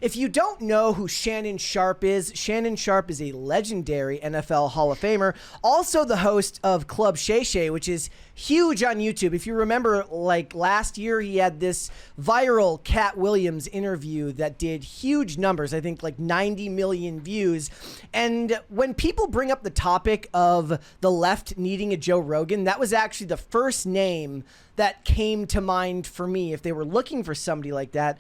if you don't know who Shannon Sharpe is a legendary NFL Hall of Famer, also the host of Club Shay Shay, which is huge on YouTube. If you remember, like last year, he had this viral Cat Williams interview that did huge numbers, I think like 90 million views. And when people bring up the topic of the left needing a Joe Rogan, that was actually the first name that came to mind for me if they were looking for somebody like that.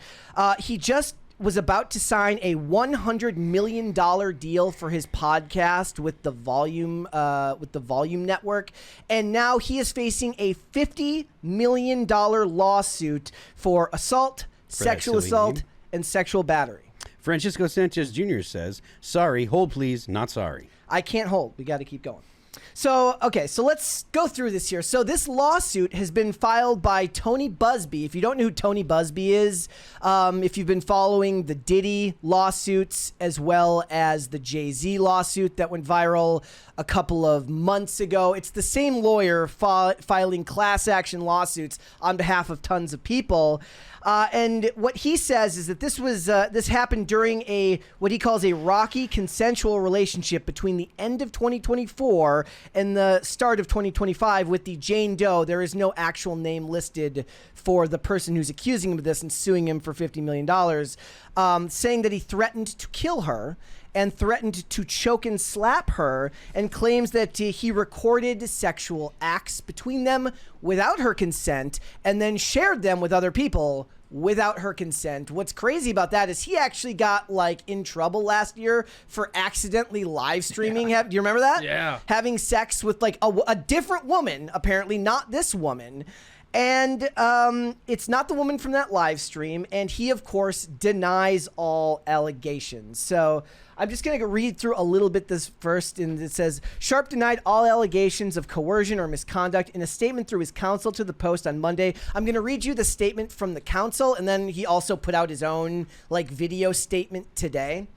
He just was about to sign a $100 million deal for his podcast with the Volume Network, and now he is facing a $50 million lawsuit for assault, sexual assault, and sexual battery. Francisco Sanchez Jr. says, "Sorry, hold please, not sorry." I can't hold. We got to keep going. So, okay, so let's go through this here. So this lawsuit has been filed by Tony Busby. If you don't know who Tony Busby is, if you've been following the Diddy lawsuits as well as the Jay-Z lawsuit that went viral a couple of months ago, it's the same lawyer filing class action lawsuits on behalf of tons of people. And what he says is that this happened during what he calls a rocky consensual relationship between the end of 2024 and the start of 2025 with the Jane Doe. There is no actual name listed for the person who's accusing him of this and suing him for $50 million, saying that he threatened to kill her and threatened to choke and slap her, and claims that he recorded sexual acts between them without her consent and then shared them with other people without her consent. What's crazy about that is he actually got like in trouble last year for accidentally live streaming. Do you remember that? Yeah. Having sex with like a different woman, apparently not this woman. And it's not the woman from that live stream. And he, of course, denies all allegations. So I'm just going to read through a little bit this first. And it says, Sharpe denied all allegations of coercion or misconduct in a statement through his counsel to the Post on Monday. I'm going to read you the statement from the counsel. And then he also put out his own like video statement today.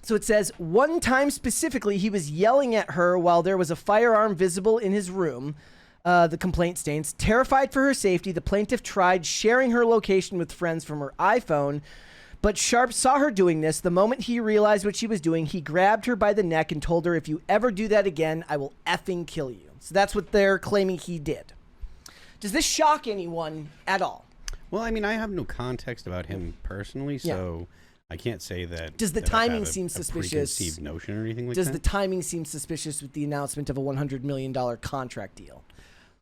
So it says, one time specifically, he was yelling at her while there was a firearm visible in his room. The complaint states, terrified for her safety, the plaintiff tried sharing her location with friends from her iPhone, but Sharpe saw her doing this. The moment he realized what she was doing, he grabbed her by the neck and told her, if you ever do that again, I will effing kill you. So that's what they're claiming he did. Does this shock anyone at all? Well, I mean, I have no context about him personally, so I can't say that. Does the timing seem suspicious? Preconceived notion or anything like that? Does the timing seem suspicious with the announcement of a $100 million contract deal?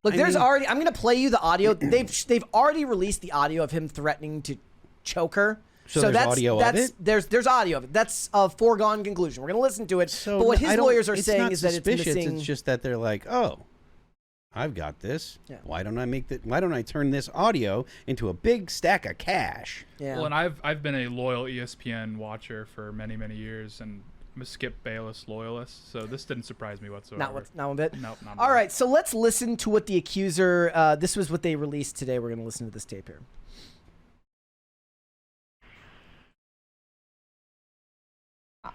Look, I'm going to play you the audio. They've already released the audio of him threatening to choke her. So there's audio of it? There's audio of it. That's a foregone conclusion. We're going to listen to it. But what his lawyers are saying is that it's missing. It's just that they're like, oh, I've got this. Yeah. Why don't I turn this audio into a big stack of cash? Yeah. Well, and I've been a loyal ESPN watcher for many, many years, and I'm a Skip Bayless loyalist, so this didn't surprise me whatsoever. Not one bit? Nope, not all right, so let's listen to what the accuser, this was what they released today. We're going to listen to this tape here.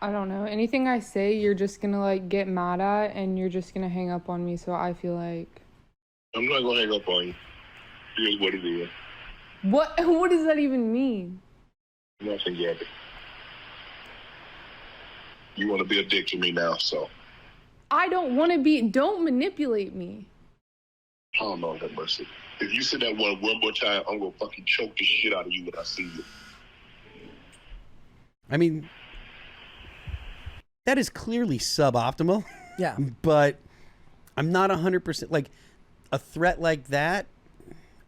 I don't know. Anything I say, you're just going to, like, get mad at, and you're just going to hang up on me, so I feel like... I'm not going to hang up on you. Here's what it is. What does that even mean? Nothing, Gabby. You want to be a dick to me now, so. I don't want to be. Don't manipulate me. Oh, Lord have mercy. If you say that one more time, I'm going to fucking choke the shit out of you when I see you. I mean, that is clearly suboptimal. Yeah. But I'm not 100%. Like, a threat like that,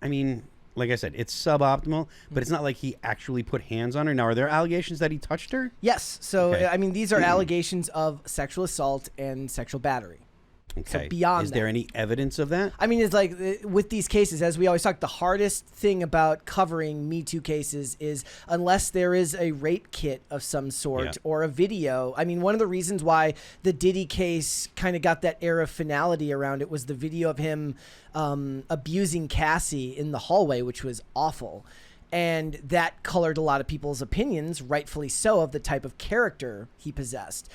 I mean, like I said, it's suboptimal, but it's not like he actually put hands on her. Now, are there allegations that he touched her? Yes. So, okay. I mean, these are allegations of sexual assault and sexual battery. Okay. So beyond is there any evidence of that? I mean, it's like with these cases, as we always talk, the hardest thing about covering MeToo cases is unless there is a rape kit of some sort or a video. I mean, one of the reasons why the Diddy case kind of got that air of finality around it was the video of him abusing Cassie in the hallway, which was awful. And that colored a lot of people's opinions, rightfully so, of the type of character he possessed.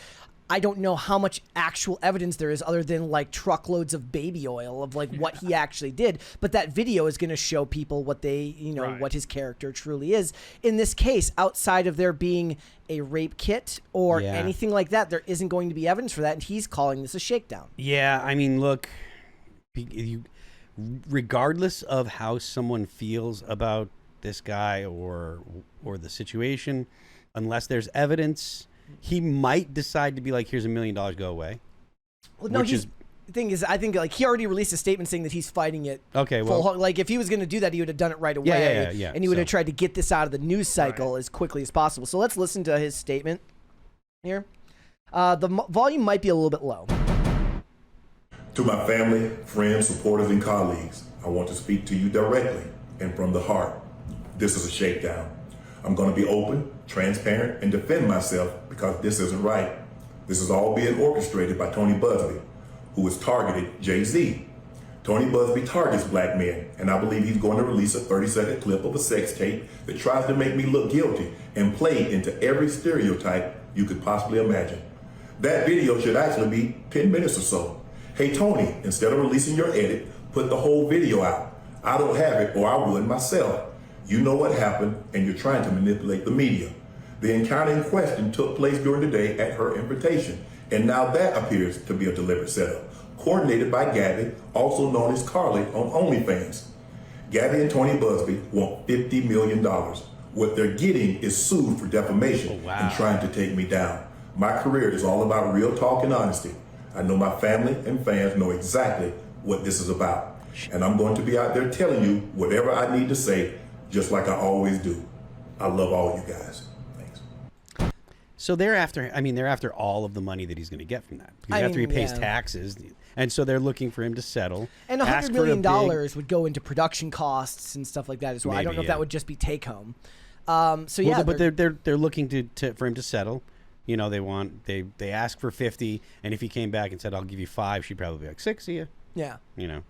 I don't know how much actual evidence there is other than like truckloads of baby oil of like what he actually did. But that video is going to show people what they, what his character truly is. In this case, outside of there being a rape kit or anything like that, there isn't going to be evidence for that. And he's calling this a shakedown. Yeah. I mean, look, regardless of how someone feels about this guy or the situation, unless there's evidence, he might decide to be like, here's $1 million, go away. Well, no, the thing is, I think like he already released a statement saying that he's fighting it. Okay, well, like if he was going to do that, he would have done it right away. Yeah. And he would have tried to get this out of the news cycle as quickly as possible. So let's listen to his statement here. The volume might be a little bit low. To my family, friends, supporters, and colleagues, I want to speak to you directly and from the heart. This is a shakedown. I'm going to be open, transparent, and defend myself because this isn't right. This is all being orchestrated by Tony Busby, who has targeted Jay-Z. Tony Busby targets black men, and I believe he's going to release a 30-second clip of a sex tape that tries to make me look guilty and play into every stereotype you could possibly imagine. That video should actually be 10 minutes or so. Hey, Tony, instead of releasing your edit, put the whole video out. I don't have it, or I would myself. You know what happened, and you're trying to manipulate the media. The encounter in question took place during the day at her invitation, and now that appears to be a deliberate setup, coordinated by Gabby, also known as Carly on OnlyFans. Gabby and Tony Busby want $50 million. What they're getting is sued for defamation and trying to take me down. My career is all about real talk and honesty. I know my family and fans know exactly what this is about, and I'm going to be out there telling you whatever I need to say, just like I always do. I love all you guys. Thanks. So they're after all of the money that he's going to get from that. Because after he pays taxes, and so they're looking for him to settle. And $100 million would go into production costs and stuff like that as well. I don't know if that would just be take home. But they're looking for him to settle. You know, they ask for 50, and if he came back and said, "I'll give you 5," she'd probably be like, 6 of you. Yeah. You know.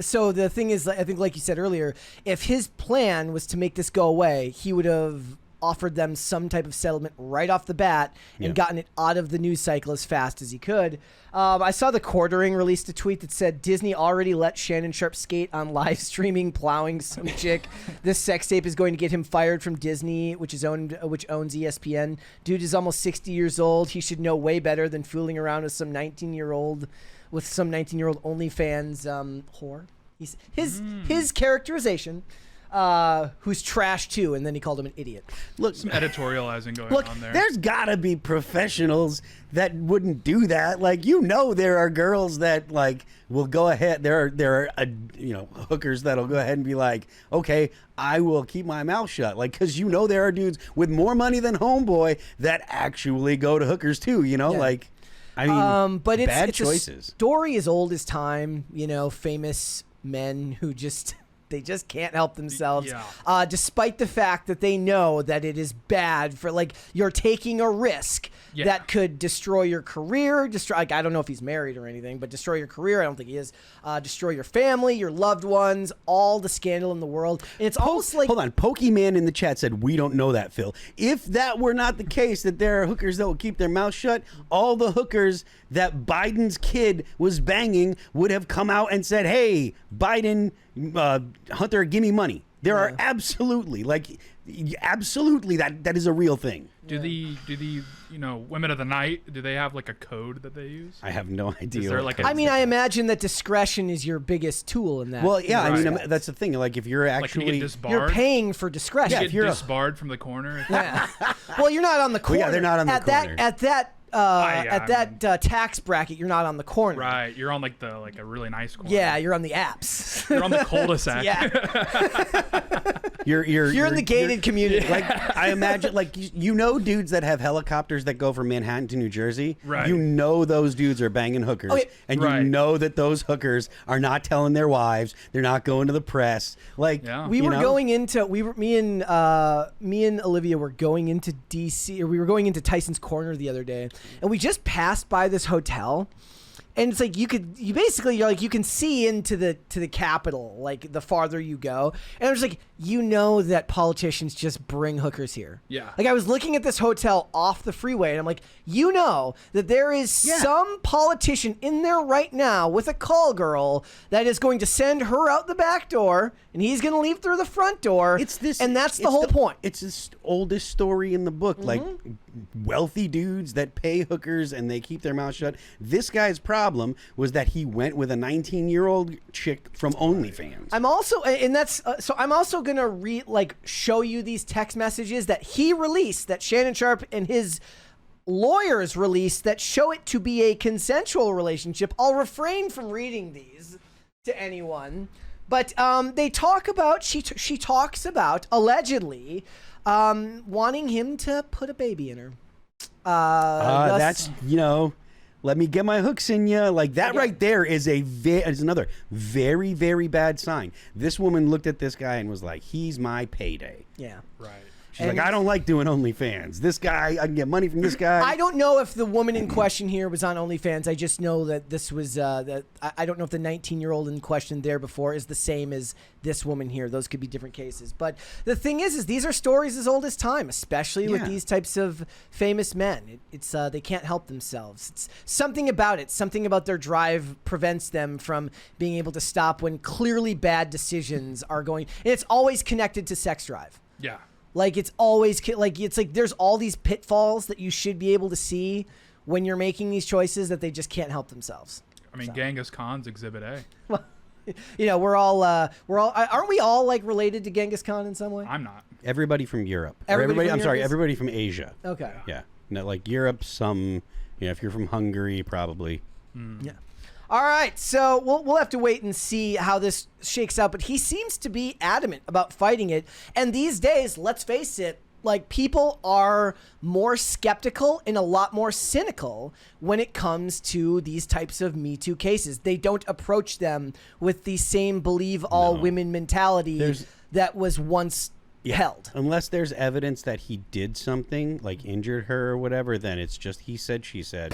So the thing is, I think like you said earlier, if his plan was to make this go away, he would have offered them some type of settlement right off the bat and gotten it out of the news cycle as fast as he could. I saw the Quartering released a tweet that said Disney already let Shannon Sharpe skate on live streaming plowing some chick. This sex tape is going to get him fired from Disney, which owns ESPN. Dude is almost 60 years old. He should know way better than fooling around with some 19-year-old OnlyFans whore. His characterization, who's trash too, and then he called him an idiot. Look, some editorializing going on there. There's gotta be professionals that wouldn't do that. Like, you know, there are girls that like will go ahead. There are hookers that'll go ahead and be like, okay, I will keep my mouth shut. Like, because you know there are dudes with more money than Homeboy that actually go to hookers too. You know, like. I mean, but bad it's choices. A story as old as time. You know, famous men who they just can't help themselves, despite the fact that they know that it is bad for, like, you're taking a risk that could destroy your career, I don't know if he's married or anything, but destroy your career. I don't think he is. Destroy your family, your loved ones, all the scandal in the world. And it's almost like... Hold on. Pokeyman in the chat said, we don't know that, Phil. If that were not the case, that there are hookers that will keep their mouth shut, all the hookers that Biden's kid was banging would have come out and said, hey, Biden... Hunter, give me money. There are absolutely that is a real thing. Do the women of the night, do they have like a code that they use? I have no idea. Is there like I imagine that discretion is your biggest tool in that. Well, yeah, I mean that's the thing. Like if you're actually you're paying for discretion. Yeah, if you're disbarred from the corner. Well, you're not on the corner. Well, yeah, they're not on the corner. At that tax bracket, you're not on the corner. Right, you're on like a really nice corner. Yeah, you're on the apps. You're on the cul-de-sac. Yeah. You're in the gated community. Like I imagine, like dudes that have helicopters that go from Manhattan to New Jersey. Right. You know those dudes are banging hookers, and you know that those hookers are not telling their wives. They're not going to the press. Like me and Olivia were going into DC, or we were going into Tyson's Corner the other day. And we just passed by this hotel, And it's like you basically you're like you can see into the Capitol like the farther you go, and I was like, you know that politicians just bring hookers here. Yeah. Like I was looking at this hotel off the freeway, and I'm like, you know that there is some politician in there right now with a call girl that is going to send her out the back door, and he's going to leave through the front door. And that's the whole point. It's the oldest story in the book, like wealthy dudes that pay hookers and they keep their mouth shut. This guy's problem was that he went with a 19-year-old chick from OnlyFans. I'm also, and that's so I'm also gonna show you these text messages that he released, that Shannon Sharpe and his lawyers released, that show it to be a consensual relationship. I'll refrain from reading these to anyone, but they talk about she talks about allegedly wanting him to put a baby in her. That's let me get my hooks in you. Like that right there is is another very, very bad sign. This woman looked at this guy and was like, he's my payday. Yeah. Right. She's like, I don't like doing OnlyFans. This guy, I can get money from this guy. I don't know if the woman in question here was on OnlyFans. I just know that this was that I don't know if the 19-year-old in question there before is the same as this woman here. Those could be different cases. But the thing is these are stories as old as time, especially with these types of famous men. It's they can't help themselves. It's something about it. Something about their drive prevents them from being able to stop when clearly bad decisions are going. And it's always connected to sex drive. Yeah. Like it's always it's like there's all these pitfalls that you should be able to see when you're making these choices that they just can't help themselves. I mean, Genghis Khan's Exhibit A. Well, we're all aren't we all like related to Genghis Khan in some way? I'm not. Everybody from Europe. Everybody from Europe everybody from Asia. Okay. Yeah. No, like Europe, if you're from Hungary, probably. Yeah. All right, so we'll have to wait and see how this shakes out, but he seems to be adamant about fighting it. And these days, let's face it, like people are more skeptical and a lot more cynical when it comes to these types of Me Too cases. They don't approach them with the same believe all women mentality that was once held. Unless there's evidence that he did something, like injured her or whatever, then it's just he said, she said.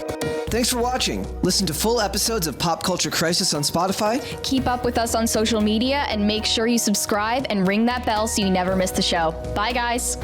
Thanks for watching. Listen to full episodes of Pop Culture Crisis on Spotify. Keep up with us on social media and make sure you subscribe and ring that bell so you never miss the show. Bye, guys.